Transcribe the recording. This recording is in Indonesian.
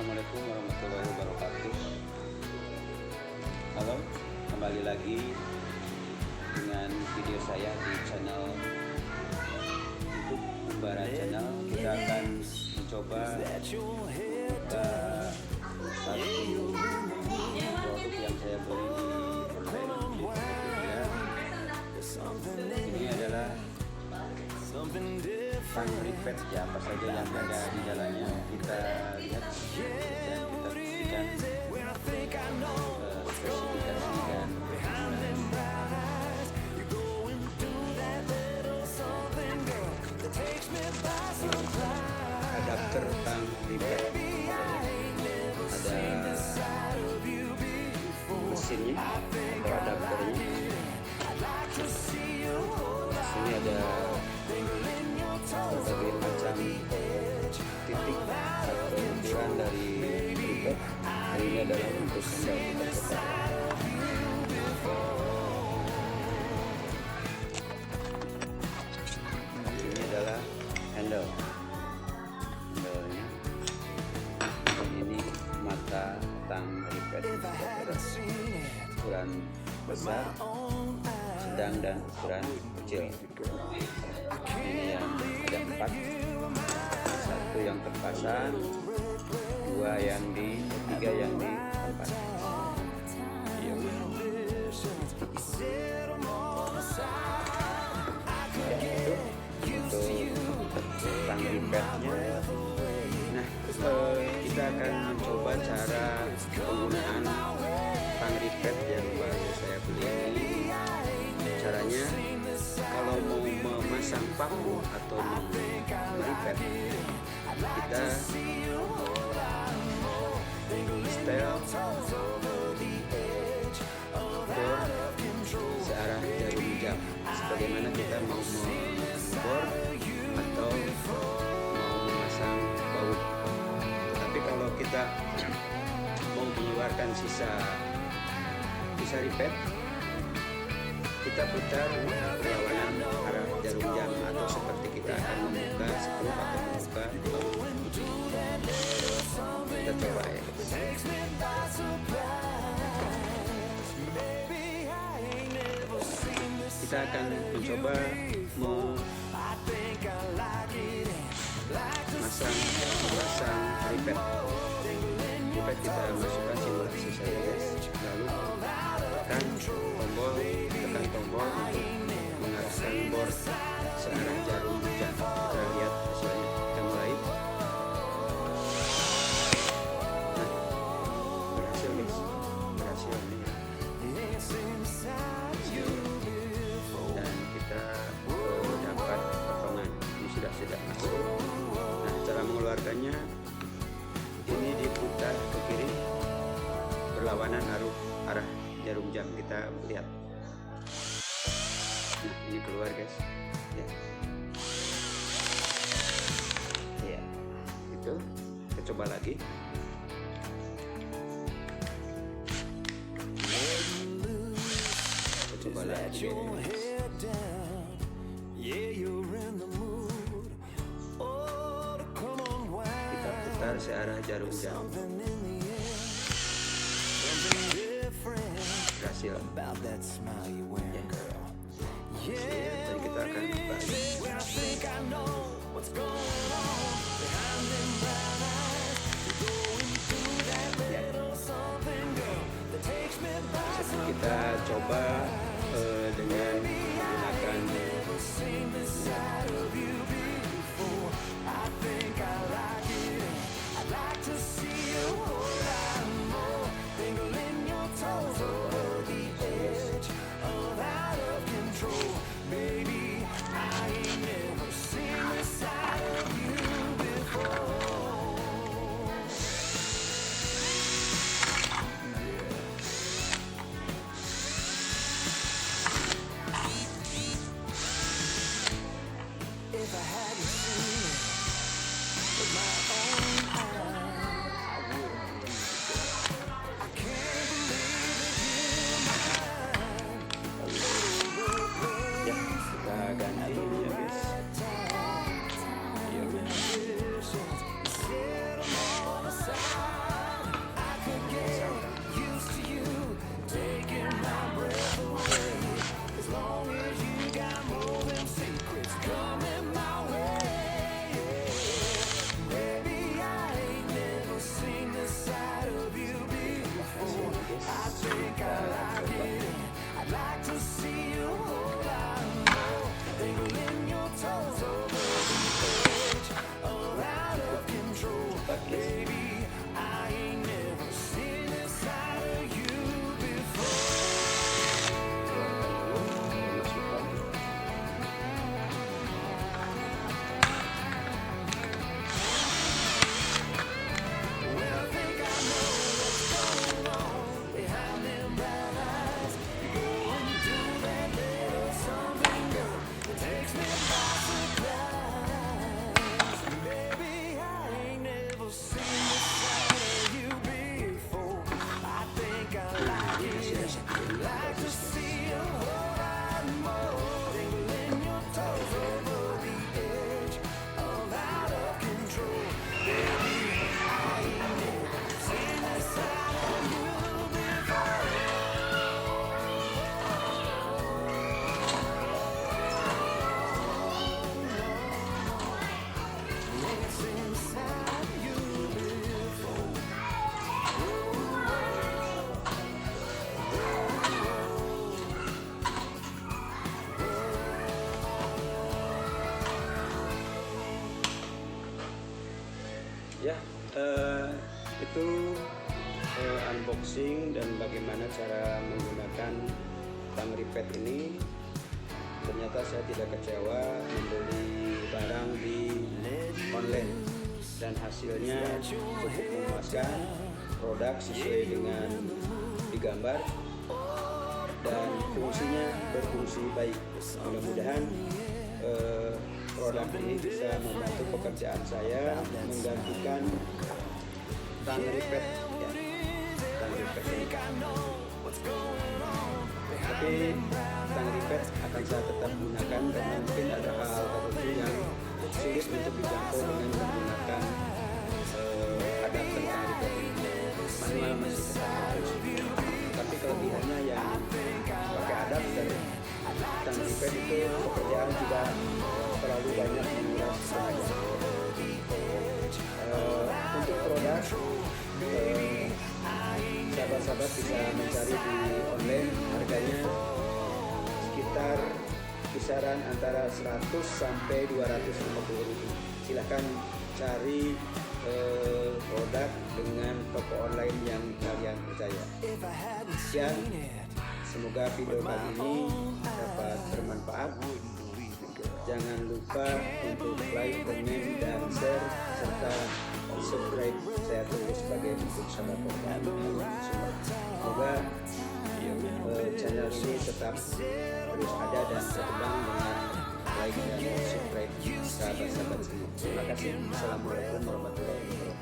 Assalamualaikum warahmatullahi wabarakatuh. Halo, kembali lagi dengan video saya di channel YouTube Umbara Channel. Kita akan mencoba satu produk yang saya beli di online. Ini adalah tang ripet ya, apa saja yang ada di dalamnya kita lihat dan kita buktikan spesifikasi dan adapter tang ripet, ada mesinnya atau adapternya. Ini ada berbagai macam titik atau ukuran dari ripet. Ini adalah untuk handle kita. Ini adalah handle-nya. Ini mata tang ripet ukuran besar, sedang, dan ukuran kecil. Ini yang ada 4, satu yang terpasang, 3 yang di tempat. Untuk tang ripetnya. Nah, kita akan mencoba cara penggunaan tang ripet yang baru saya beli ini. Caranya, kalau mau memasang paku atau meripet, kita setel bor searah jarum jam, sebagaimana kita mau membor atau mau memasang baut. Tetapi kalau kita mau mengeluarkan sisa ripet, kita putar berlawanan arah jarum jam, atau seperti kita akan membuka skrup atau membuka baut. Kita coba ya. Kita akan mencoba memasang ripet. Kita masukkan simulasi saja, guys. Lalu tekan tombol untuk mengarahkan bor searah jarum jam. Kita lihat hasilnya. Kita mulai. Nah, berhasil, guys. Berhasil nih. Dan kita dapat potongan. Ini sudah masuk. Nah, cara mengeluarkannya, ini diputar ke kiri berlawanan arah jarum jam. Kita lihat. Nah, ini keluar, guys. Ya, itu kita coba lagi. Kita coba lagi. Kita putar searah jarum jam. Berhasil. Dan kita akan balik. Kita coba dengan menggunakan Itu unboxing dan bagaimana cara menggunakan Tangri Pet ini. Ternyata saya tidak kecewa membeli barang di online dan hasilnya cukup memuaskan. Produk sesuai dengan digambar dan fungsinya berfungsi baik. Mudah-mudahan produk ini bisa membantu pekerjaan saya menggantikan Tangri Pet ya. Tangri Pet ini. Tapi Tangri Pet akan saya tetap gunakan karena mungkin ada hal-hal tertentu yang sulit untuk dijangkau dengan menggunakan adapter Tangri Pet ini. Manual masih tetap harus. Tapi kelebihannya yang pakai adapter Tangri Pet itu pekerjaan tidak terlalu banyak menguras tenaga. Untuk produk sahabat-sahabat bisa mencari di online, harganya sekitar kisaran antara 100 sampai 250 ribu. Silahkan cari produk dengan toko online yang kalian percaya. Sekian, semoga video kali ini dapat bermanfaat. Jangan lupa untuk like, komen, dan share serta subscribe saya tulis sebagai bentuk sahabat program. Semoga channel ini tetap terus ada dan berkembang dengan like dan subscribe sahabat-sahabat semua. Terima kasih. Assalamualaikum warahmatullahi wabarakatuh.